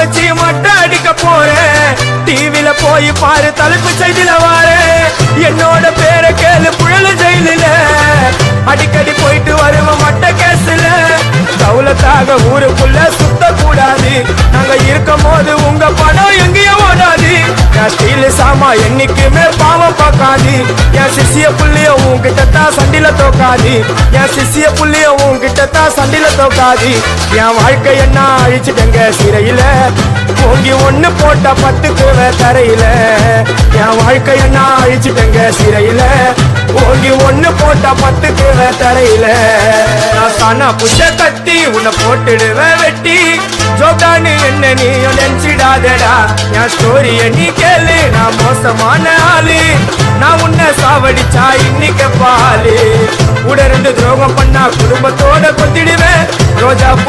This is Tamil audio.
வச்சு மட்டை அடிக்க போறேன். டிவில போய் பாரு தலைப்பு செய்தில வாரு. என்னோட பேரை கேளு புழல ஜெயில. அடிக்கடி போயிட்டு வருவோம் மட்ட கேஸ்ல. தௌலத்தாக ஊருக்குள்ள சுத்த கூடாது. நாங்க இருக்கும் போது உங்க பணம் எங்கேயும் ஓடாது. என் ஸ்டீல் சாமா என்னைக்குமே பாவம் பார்க்காது. என் சிசிய புள்ளிய உன்கிட்ட தான் சண்டில தோக்காது. என் சிசிய புள்ளிய உன்கிட்ட தான் சண்டில தோக்காது. என் வாழ்க்கை என்ன அழிச்சுட்டங்க சிறையில. ஓங்கி ஒண்ணு போட்ட 10க்கு தரையில. என் வாழ்க்கை என்ன அழிச்சுட்டங்க சிறையில. ஓங்கி ஒண்ணு போட்ட 10க்கு தரையில. நான் தானா புச்ச கத்தி உன்னை போட்டுடுவேன் வெட்டி. ஜோக்கானு என்ன நீ நினைச்சிடாதடா. என் ஸ்டோரிய நீ கேளு. நான் மோசமான ஆளு. நான் உன்னை சாவடிச்சா இன்னைக்கு பாலு. கூட 2 துரோகம் பண்ணா குடும்பத்தோட கொத்திடுவேன். ரோஜா